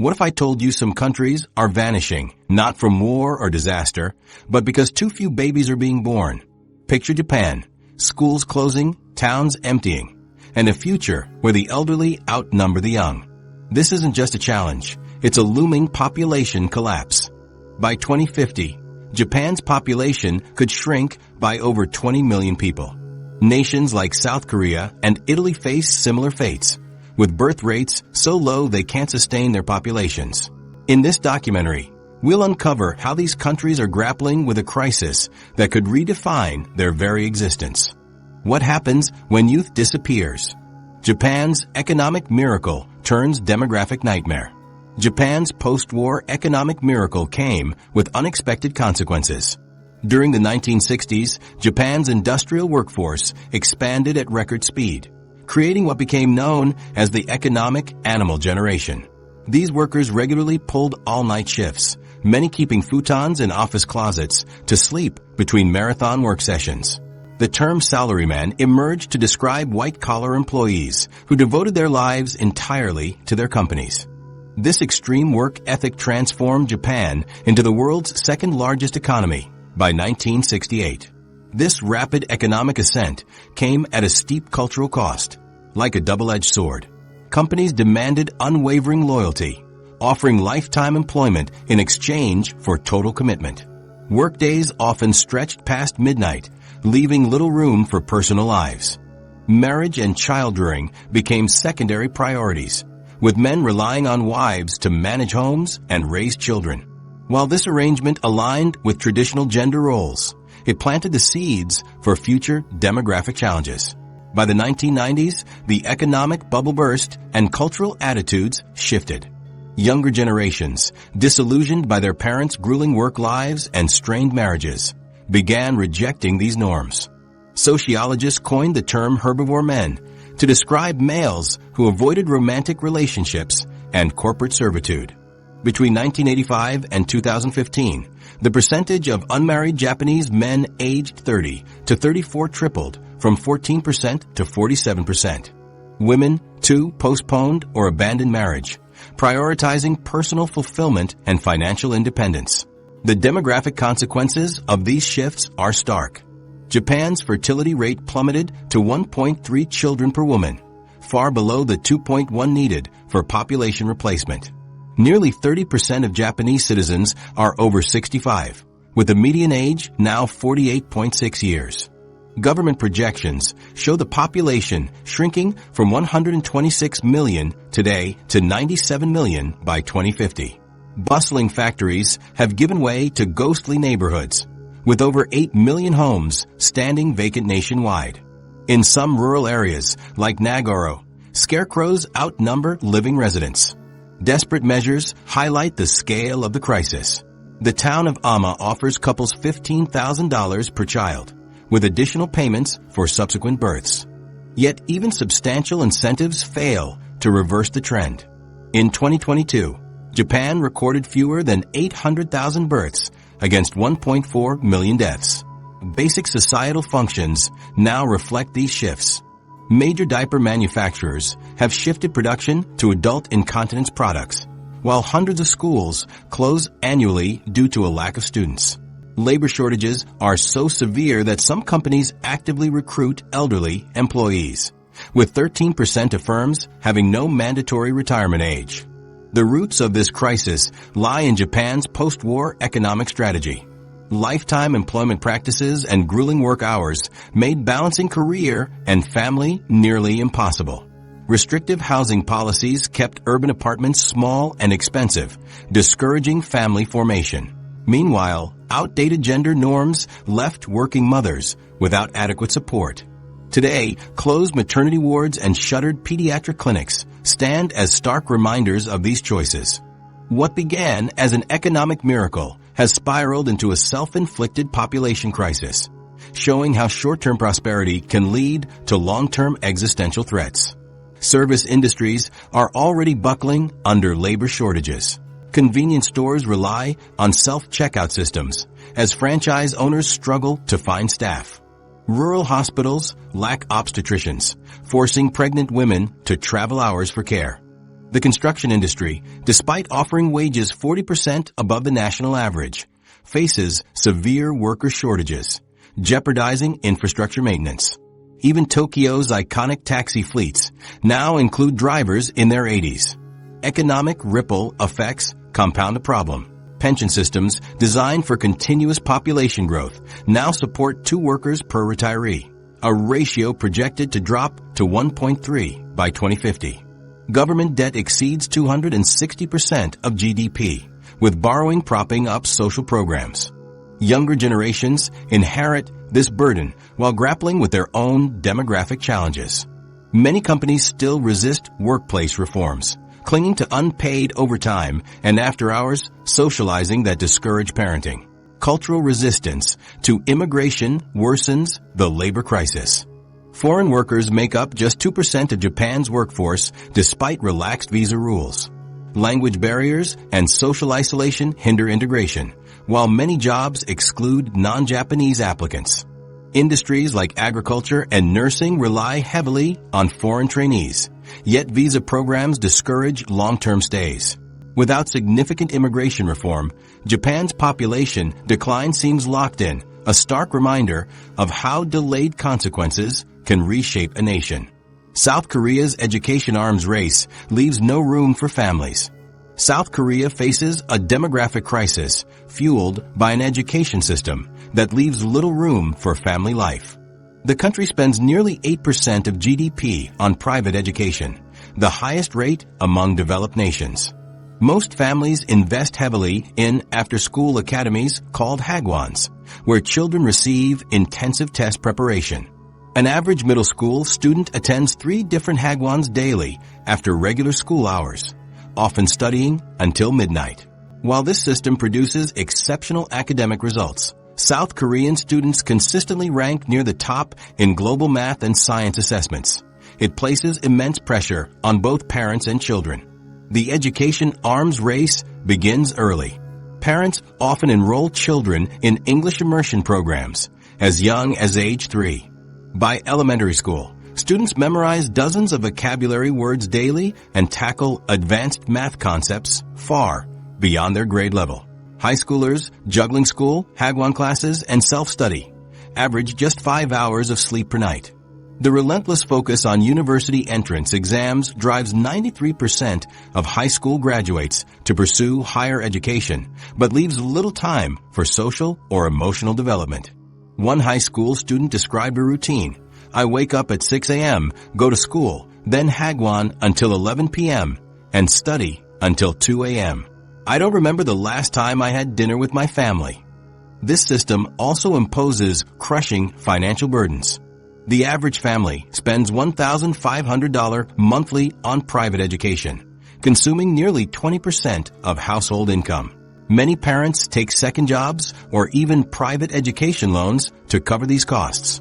What if I told you some countries are vanishing, not from war or disaster, but because too few babies are being born? Picture Japan, schools closing, towns emptying, and a future where the elderly outnumber the young. This isn't just a challenge, it's a looming population collapse. By 2050, Japan's population could shrink by over 20 million people. Nations like South Korea and Italy face similar fates, with birth rates so low they can't sustain their populations. In this documentary, we'll uncover how these countries are grappling with a crisis that could redefine their very existence. What happens when youth disappears? Japan's economic miracle turns demographic nightmare. Japan's post-war economic miracle came with unexpected consequences. During the 1960s, Japan's industrial workforce expanded at record speed, creating what became known as the economic animal generation. These workers regularly pulled all-night shifts, many keeping futons in office closets to sleep between marathon work sessions. The term salaryman emerged to describe white-collar employees who devoted their lives entirely to their companies. This extreme work ethic transformed Japan into the world's second-largest economy by 1968. This rapid economic ascent came at a steep cultural cost. Like a double-edged sword, companies demanded unwavering loyalty, offering lifetime employment in exchange for total commitment. Workdays often stretched past midnight, leaving little room for personal lives. Marriage and child-rearing became secondary priorities, with men relying on wives to manage homes and raise children. While this arrangement aligned with traditional gender roles, it planted the seeds for future demographic challenges. By the 1990s, the economic bubble burst and cultural attitudes shifted. Younger generations, disillusioned by their parents' grueling work lives and strained marriages, began rejecting these norms. Sociologists coined the term herbivore men to describe males who avoided romantic relationships and corporate servitude. Between 1985 and 2015, the percentage of unmarried Japanese men aged 30 to 34 tripled from 14% to 47%. Women, too, postponed or abandoned marriage, prioritizing personal fulfillment and financial independence. The demographic consequences of these shifts are stark. Japan's fertility rate plummeted to 1.3 children per woman, far below the 2.1 needed for population replacement. Nearly 30% of Japanese citizens are over 65, with the median age now 48.6 years. Government projections show the population shrinking from 126 million today to 97 million by 2050. Bustling factories have given way to ghostly neighborhoods, with over 8 million homes standing vacant nationwide. In some rural areas, like Nagoro, scarecrows outnumber living residents. Desperate measures highlight the scale of the crisis. The town of Amma offers couples $15,000 per child, with additional payments for subsequent births. Yet even substantial incentives fail to reverse the trend. In 2022, Japan recorded fewer than 800,000 births against 1.4 million deaths. Basic societal functions now reflect these shifts. Major diaper manufacturers have shifted production to adult incontinence products, while hundreds of schools close annually due to a lack of students. Labor shortages are so severe that some companies actively recruit elderly employees, with 13% of firms having no mandatory retirement age. The roots of this crisis lie in Japan's post-war economic strategy. Lifetime employment practices and grueling work hours made balancing career and family nearly impossible. Restrictive housing policies kept urban apartments small and expensive, discouraging family formation. Meanwhile, outdated gender norms left working mothers without adequate support. Today, closed maternity wards and shuttered pediatric clinics stand as stark reminders of these choices. What began as an economic miracle has spiraled into a self-inflicted population crisis, showing how short-term prosperity can lead to long-term existential threats. Service industries are already buckling under labor shortages. Convenience stores rely on self-checkout systems as franchise owners struggle to find staff. Rural hospitals lack obstetricians, forcing pregnant women to travel hours for care. The construction industry, despite offering wages 40% above the national average, faces severe worker shortages, jeopardizing infrastructure maintenance. Even Tokyo's iconic taxi fleets now include drivers in their 80s. Economic ripple effects compound the problem. Pension systems designed for continuous population growth now support 2 workers per retiree, a ratio projected to drop to 1.3 by 2050. Government debt exceeds 260% of GDP, with borrowing propping up social programs. Younger generations inherit this burden while grappling with their own demographic challenges. Many companies still resist workplace reforms, clinging to unpaid overtime and after-hours socializing that discourage parenting. Cultural resistance to immigration worsens the labor crisis. Foreign workers make up just 2% of Japan's workforce despite relaxed visa rules. Language barriers and social isolation hinder integration, while many jobs exclude non-Japanese applicants. Industries like agriculture and nursing rely heavily on foreign trainees, yet visa programs discourage long-term stays. Without significant immigration reform, Japan's population decline seems locked in, a stark reminder of how delayed consequences can reshape a nation. South Korea's education arms race leaves no room for families. South Korea faces a demographic crisis fueled by an education system that leaves little room for family life. The country spends nearly 8% of GDP on private education, the highest rate among developed nations. Most families invest heavily in after-school academies called hagwons, where children receive intensive test preparation. An average middle school student attends 3 different hagwons daily after regular school hours, often studying until midnight. While this system produces exceptional academic results, South Korean students consistently rank near the top in global math and science assessments. It places immense pressure on both parents and children. The education arms race begins early. Parents often enroll children in English immersion programs as young as age 3. By elementary school, students memorize dozens of vocabulary words daily and tackle advanced math concepts far beyond their grade level. High schoolers, juggling school, hagwon classes, and self-study average just 5 hours of sleep per night. The relentless focus on university entrance exams drives 93% of high school graduates to pursue higher education, but leaves little time for social or emotional development. One high school student described a routine. I wake up at 6 a.m., go to school, then hagwon until 11 p.m., and study until 2 a.m. I don't remember the last time I had dinner with my family. This system also imposes crushing financial burdens. The average family spends $1,500 monthly on private education, consuming nearly 20% of household income. Many parents take second jobs or even private education loans to cover these costs.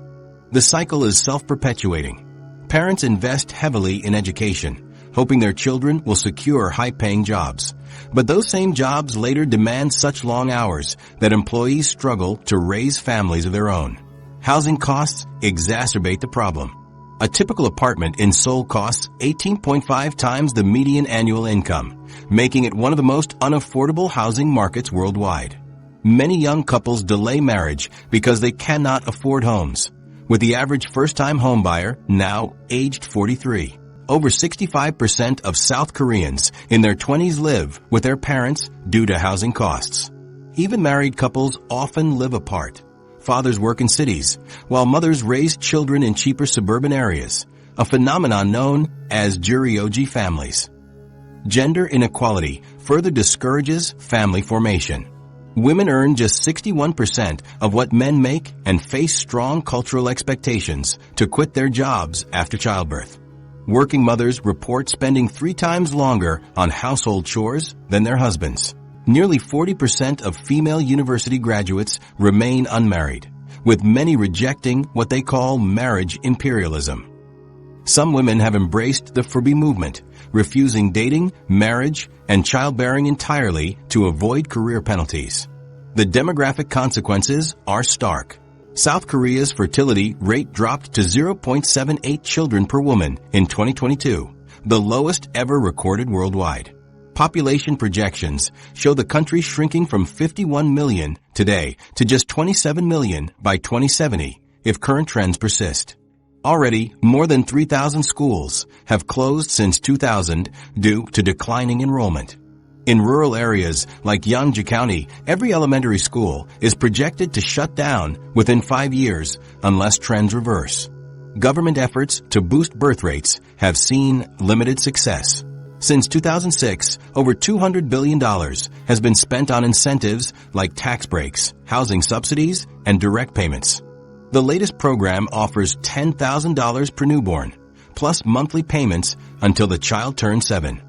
The cycle is self-perpetuating. Parents invest heavily in education, hoping their children will secure high-paying jobs. But those same jobs later demand such long hours that employees struggle to raise families of their own. Housing costs exacerbate the problem. A typical apartment in Seoul costs 18.5 times the median annual income, making it one of the most unaffordable housing markets worldwide. Many young couples delay marriage because they cannot afford homes, with the average first-time homebuyer now aged 43. Over 65% of South Koreans in their 20s live with their parents due to housing costs. Even married couples often live apart. Fathers work in cities, while mothers raise children in cheaper suburban areas, a phenomenon known as juryoji families. Gender inequality further discourages family formation. Women earn just 61% of what men make and face strong cultural expectations to quit their jobs after childbirth. Working mothers report spending 3 times longer on household chores than their husbands. Nearly 40% of female university graduates remain unmarried, with many rejecting what they call marriage imperialism. Some women have embraced the free movement, refusing dating, marriage, and childbearing entirely to avoid career penalties. The demographic consequences are stark. South Korea's fertility rate dropped to 0.78 children per woman in 2022, the lowest ever recorded worldwide. Population projections show the country shrinking from 51 million today to just 27 million by 2070 if current trends persist. Already, more than 3,000 schools have closed since 2000 due to declining enrollment. In rural areas like Yangji County, every elementary school is projected to shut down within 5 years unless trends reverse. Government efforts to boost birth rates have seen limited success. Since 2006, over $200 billion has been spent on incentives like tax breaks, housing subsidies, and direct payments. The latest program offers $10,000 per newborn, plus monthly payments until the child turns 7.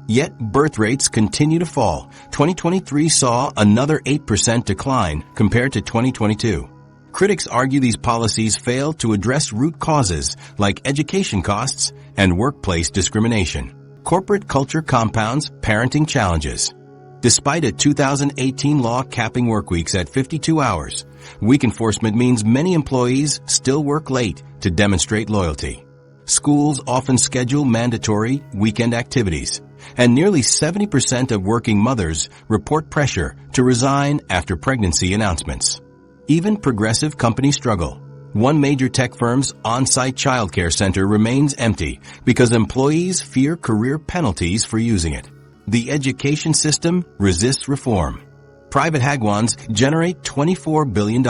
Yet birth rates continue to fall. 2023 saw another 8% decline compared to 2022. Critics argue these policies fail to address root causes like education costs and workplace discrimination. Corporate culture compounds parenting challenges. Despite a 2018 law capping workweeks at 52 hours, week enforcement means many employees still work late to demonstrate loyalty. Schools often schedule mandatory weekend activities, and nearly 70% of working mothers report pressure to resign after pregnancy announcements. Even progressive companies struggle. One major tech firm's on-site childcare center remains empty because employees fear career penalties for using it. The education system resists reform. Private hagwons generate $24 billion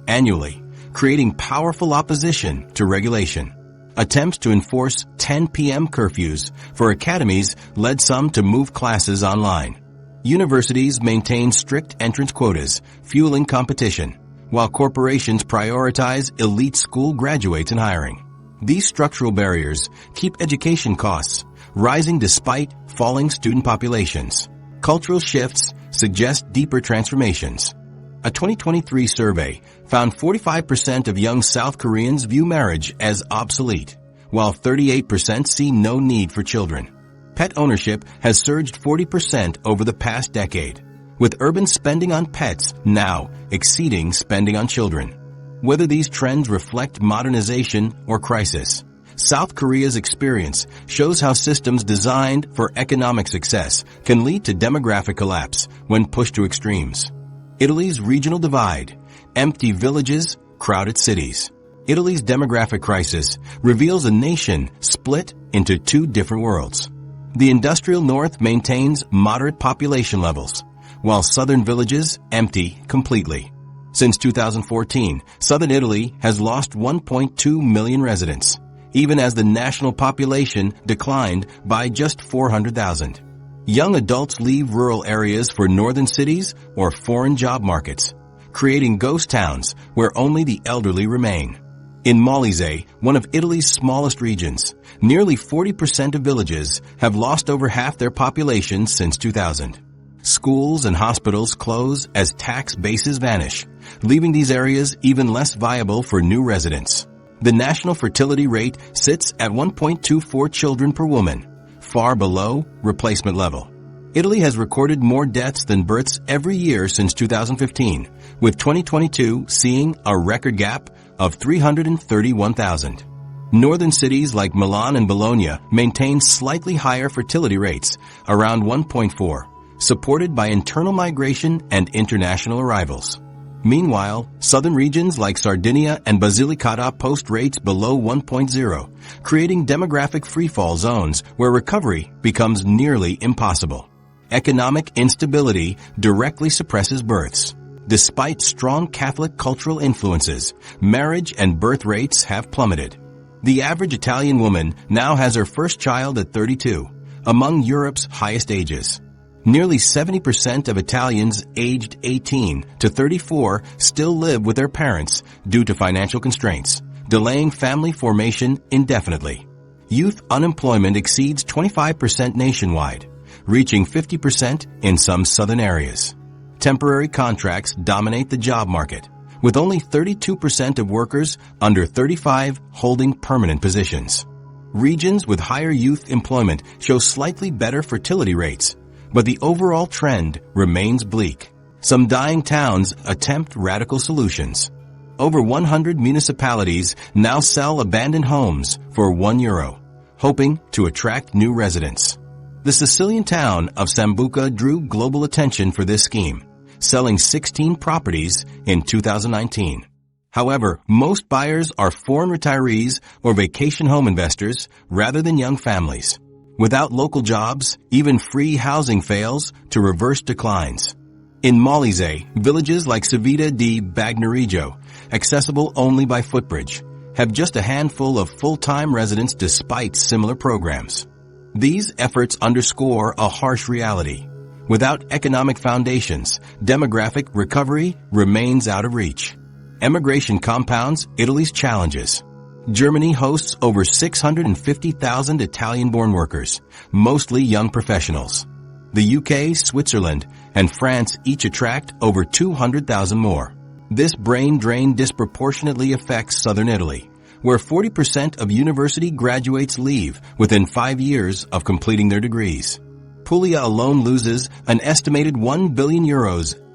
annually, creating powerful opposition to regulation. Attempts to enforce 10 p.m. curfews for academies led some to move classes online. Universities maintain strict entrance quotas, fueling competition, while corporations prioritize elite school graduates in hiring. These structural barriers keep education costs rising despite falling student populations. Cultural shifts suggest deeper transformations. A 2023 survey found 45% of young South Koreans view marriage as obsolete, while 38% see no need for children. Pet ownership has surged 40% over the past decade, with urban spending on pets now exceeding spending on children. Whether these trends reflect modernization or crisis, South Korea's experience shows how systems designed for economic success can lead to demographic collapse when pushed to extremes. Italy's regional divide, empty villages, crowded cities. Italy's demographic crisis reveals a nation split into two different worlds. The industrial north maintains moderate population levels, while southern villages empty completely. Since 2014, southern Italy has lost 1.2 million residents, even as the national population declined by just 400,000. Young adults leave rural areas for northern cities or foreign job markets, creating ghost towns where only the elderly remain. In Molise, one of Italy's smallest regions, nearly 40% of villages have lost over half their population since 2000. Schools and hospitals close as tax bases vanish, leaving these areas even less viable for new residents. The national fertility rate sits at 1.24 children per woman, far below replacement level. Italy has recorded more deaths than births every year since 2015, with 2022 seeing a record gap of 331,000. Northern cities like Milan and Bologna maintain slightly higher fertility rates, around 1.4, supported by internal migration and international arrivals. Meanwhile, southern regions like Sardinia and Basilicata post rates below 1.0, creating demographic freefall zones where recovery becomes nearly impossible. Economic instability directly suppresses births. Despite strong Catholic cultural influences, marriage and birth rates have plummeted. The average Italian woman now has her first child at 32, among Europe's highest ages. Nearly 70% of Italians aged 18 to 34 still live with their parents due to financial constraints, delaying family formation indefinitely. Youth unemployment exceeds 25% nationwide, reaching 50% in some southern areas. Temporary contracts dominate the job market, with only 32% of workers under 35 holding permanent positions. Regions with higher youth employment show slightly better fertility rates, but the overall trend remains bleak. Some dying towns attempt radical solutions. Over 100 municipalities now sell abandoned homes for €1. hoping to attract new residents. The Sicilian town of Sambuca drew global attention for this scheme, selling 16 properties in 2019. However, most buyers are foreign retirees or vacation home investors rather than young families. Without local jobs, even free housing fails to reverse declines. In Molise, villages like Civita di Bagneregio, accessible only by footbridge, have just a handful of full-time residents despite similar programs. These efforts underscore a harsh reality. Without economic foundations, demographic recovery remains out of reach. Emigration compounds Italy's challenges. Germany hosts over 650,000 Italian-born workers, mostly young professionals. The UK, Switzerland, and France each attract over 200,000 more. This brain drain disproportionately affects southern Italy, where 40% of university graduates leave within 5 years of completing their degrees. Puglia alone loses an estimated €1 billion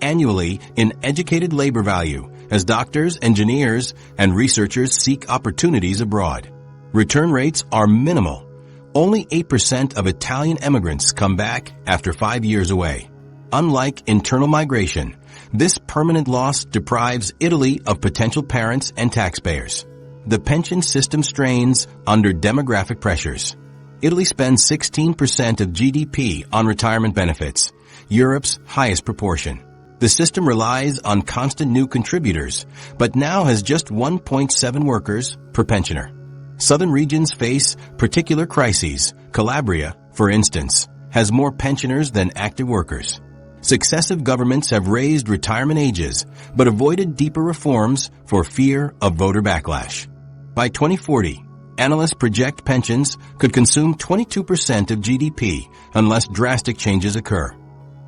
annually in educated labor value as doctors, engineers, and researchers seek opportunities abroad. Return rates are minimal. Only 8% of Italian immigrants come back after 5 years away. Unlike internal migration, this permanent loss deprives Italy of potential parents and taxpayers. The pension system strains under demographic pressures. Italy spends 16% of GDP on retirement benefits, Europe's highest proportion. The system relies on constant new contributors, but now has just 1.7 workers per pensioner. Southern regions face particular crises. Calabria, for instance, has more pensioners than active workers. Successive governments have raised retirement ages, but avoided deeper reforms for fear of voter backlash. By 2040, analysts project pensions could consume 22% of GDP unless drastic changes occur.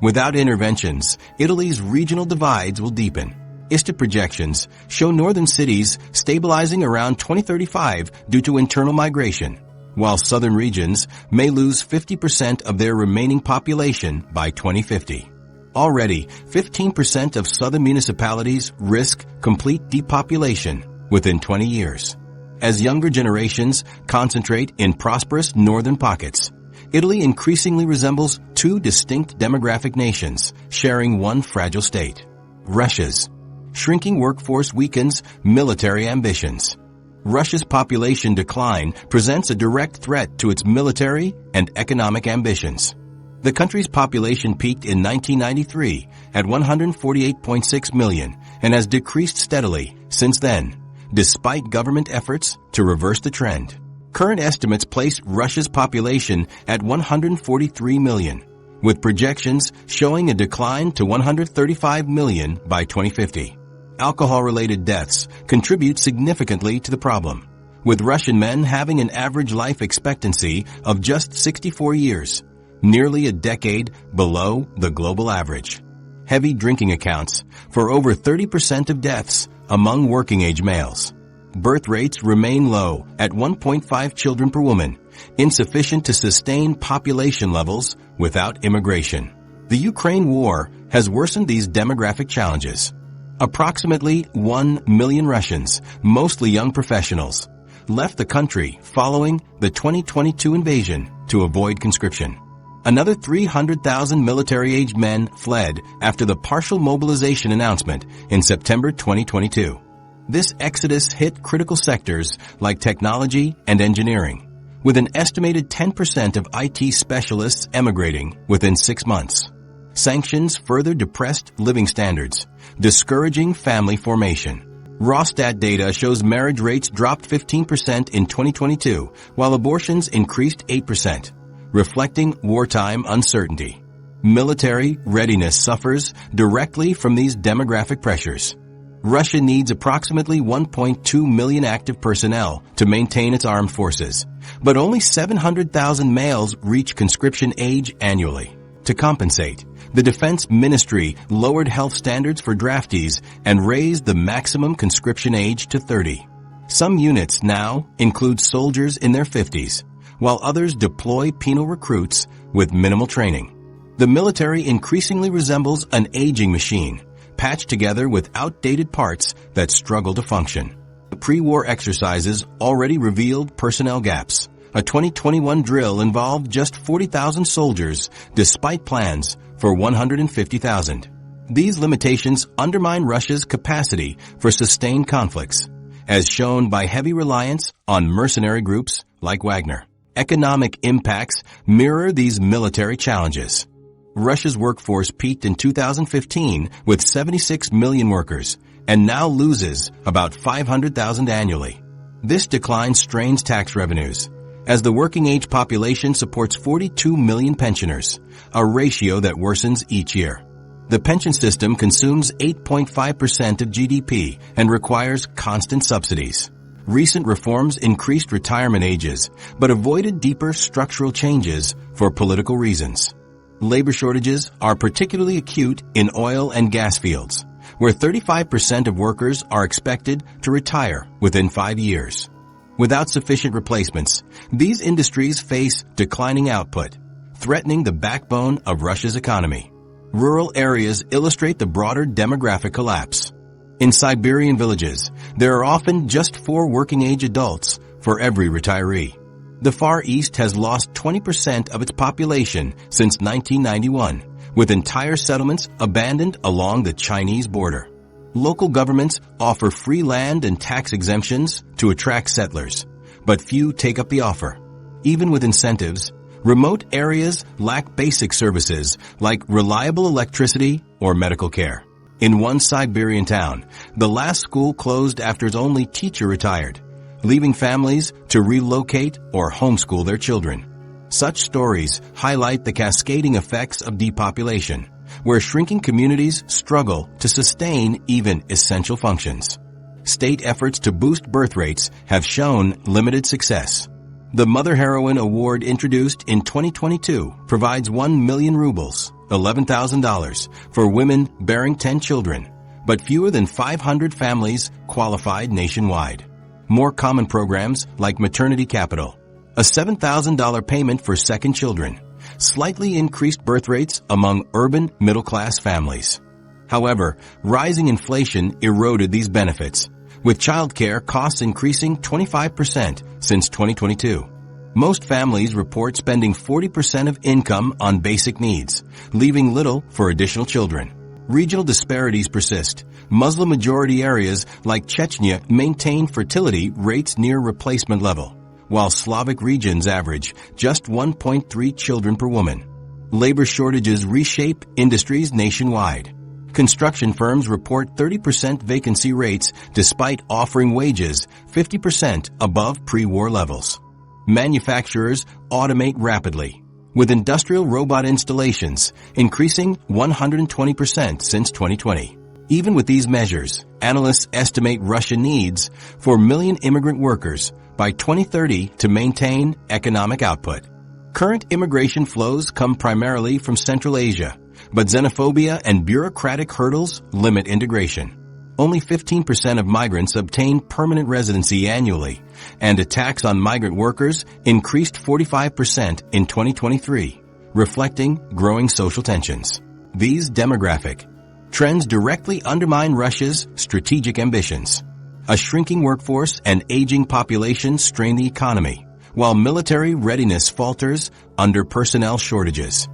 Without interventions, Italy's regional divides will deepen. ISTA projections show northern cities stabilizing around 2035 due to internal migration, while southern regions may lose 50% of their remaining population by 2050. Already, 15% of southern municipalities risk complete depopulation within 20 years. As younger generations concentrate in prosperous northern pockets, Italy increasingly resembles two distinct demographic nations sharing one fragile state. Russia's shrinking workforce weakens military ambitions. Russia's population decline presents a direct threat to its military and economic ambitions. The country's population peaked in 1993 at 148.6 million and has decreased steadily since then, despite government efforts to reverse the trend. Current estimates place Russia's population at 143 million, with projections showing a decline to 135 million by 2050. Alcohol-related deaths contribute significantly to the problem, with Russian men having an average life expectancy of just 64 years, nearly a decade below the global average. Heavy drinking accounts for over 30% of deaths among working-age males. Birth rates remain low at 1.5 children per woman, insufficient to sustain population levels without immigration. The Ukraine war has worsened these demographic challenges. Approximately 1 million Russians, mostly young professionals, left the country following the 2022 invasion to avoid conscription. Another 300,000 military-aged men fled after the partial mobilization announcement in September 2022. This exodus hit critical sectors like technology and engineering, with an estimated 10% of IT specialists emigrating within 6 months. Sanctions further depressed living standards, discouraging family formation. Rawstat data shows marriage rates dropped 15% in 2022, while abortions increased 8%, reflecting wartime uncertainty. Military readiness suffers directly from these demographic pressures. Russia needs approximately 1.2 million active personnel to maintain its armed forces, but only 700,000 males reach conscription age annually. To compensate, the Defense Ministry lowered health standards for draftees and raised the maximum conscription age to 30. Some units now include soldiers in their 50s, while others deploy penal recruits with minimal training. The military increasingly resembles an aging machine, patched together with outdated parts that struggle to function. The pre-war exercises already revealed personnel gaps, A 2021 drill involved just 40,000 soldiers, despite plans for 150,000. These limitations undermine Russia's capacity for sustained conflicts, as shown by heavy reliance on mercenary groups like Wagner. Economic impacts mirror these military challenges. Russia's workforce peaked in 2015 with 76 million workers and now loses about 500,000 annually. This decline strains tax revenues, as the working-age population supports 42 million pensioners, a ratio that worsens each year. The pension system consumes 8.5% of GDP and requires constant subsidies. Recent reforms increased retirement ages, but avoided deeper structural changes for political reasons. Labor shortages are particularly acute in oil and gas fields, where 35% of workers are expected to retire within 5 years. Without sufficient replacements, these industries face declining output, threatening the backbone of Russia's economy. Rural areas illustrate the broader demographic collapse. In Siberian villages, there are often just 4 working-age adults for every retiree. The Far East has lost 20% of its population since 1991, with entire settlements abandoned along the Chinese border. Local governments offer free land and tax exemptions to attract settlers, but few take up the offer. Even with incentives, remote areas lack basic services like reliable electricity or medical care. In one Siberian town, the last school closed after its only teacher retired, leaving families to relocate or homeschool their children. Such stories highlight the cascading effects of depopulation, where shrinking communities struggle to sustain even essential functions. State efforts to boost birth rates have shown limited success. The Mother Heroine Award introduced in 2022 provides 1 million rubles, $11,000, for women bearing 10 children, but fewer than 500 families qualified nationwide. More common programs like maternity capital, a $7,000 payment for second children, slightly increased birth rates among urban middle-class families. However, rising inflation eroded these benefits, with childcare costs increasing 25% since 2022. Most families report spending 40% of income on basic needs, leaving little for additional children. Regional disparities persist. Muslim-majority areas like Chechnya maintain fertility rates near replacement level, while Slavic regions average just 1.3 children per woman. Labor shortages reshape industries nationwide. Construction firms report 30% vacancy rates despite offering wages 50% above pre-war levels. Manufacturers automate rapidly, with industrial robot installations increasing 120% since 2020. Even with these measures, analysts estimate Russia needs 4 million immigrant workers by 2030 to maintain economic output. Current immigration flows come primarily from Central Asia, but xenophobia and bureaucratic hurdles limit integration. Only 15% of migrants obtain permanent residency annually, and attacks on migrant workers increased 45% in 2023, reflecting growing social tensions. These demographic trends directly undermine Russia's strategic ambitions. A shrinking workforce and aging population strain the economy, while military readiness falters under personnel shortages.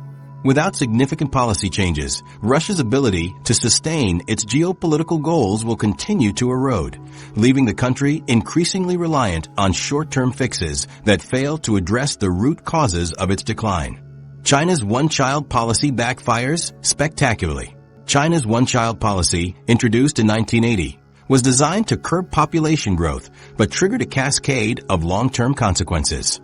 Without significant policy changes, Russia's ability to sustain its geopolitical goals will continue to erode, leaving the country increasingly reliant on short-term fixes that fail to address the root causes of its decline. China's one-child policy backfires spectacularly. China's one-child policy, introduced in 1980, was designed to curb population growth, but triggered a cascade of long-term consequences.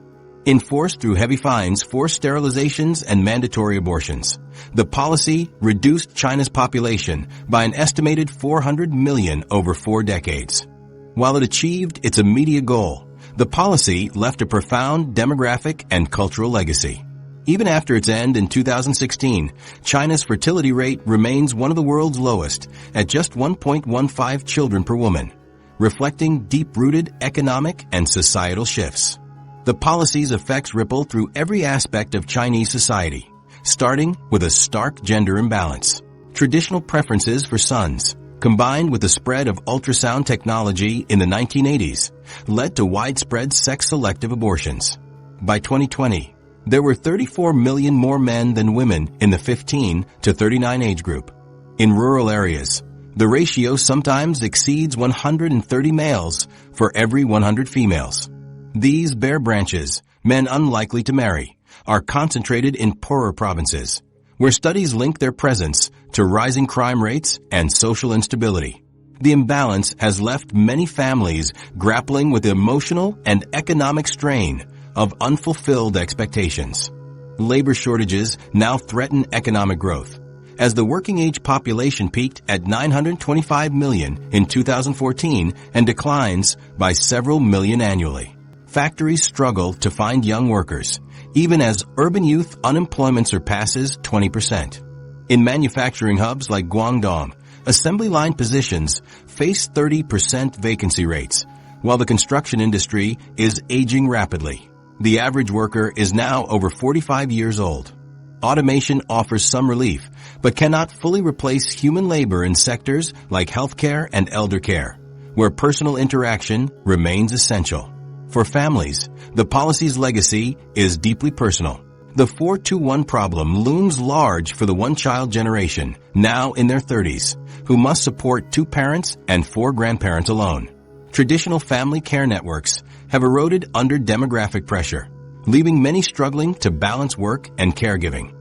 Enforced through heavy fines, forced sterilizations, and mandatory abortions, the policy reduced China's population by an estimated 400 million over 4 decades. While it achieved its immediate goal, the policy left a profound demographic and cultural legacy. Even after its end in 2016, China's fertility rate remains one of the world's lowest, at just 1.15 children per woman, reflecting deep-rooted economic and societal shifts. The policy's effects ripple through every aspect of Chinese society, starting with a stark gender imbalance. Traditional preferences for sons, combined with the spread of ultrasound technology in the 1980s, led to widespread sex-selective abortions. By 2020, there were 34 million more men than women in the 15 to 39 age group. In rural areas, the ratio sometimes exceeds 130 males for every 100 females. These bare branches, men unlikely to marry, are concentrated in poorer provinces, where studies link their presence to rising crime rates and social instability. The imbalance has left many families grappling with the emotional and economic strain of unfulfilled expectations. Labor shortages now threaten economic growth, as the working-age population peaked at 925 million in 2014 and declines by several million annually. Factories struggle to find young workers, even as urban youth unemployment surpasses 20%. In manufacturing hubs like Guangdong, assembly line positions face 30% vacancy rates, while the construction industry is aging rapidly. The average worker is now over 45 years old. Automation offers some relief, but cannot fully replace human labor in sectors like healthcare and elder care, where personal interaction remains essential. For families, the policy's legacy is deeply personal. The 4-2-1 problem looms large for the one-child generation, now in their 30s, who must support 2 parents and 4 grandparents alone. Traditional family care networks have eroded under demographic pressure, leaving many struggling to balance work and caregiving.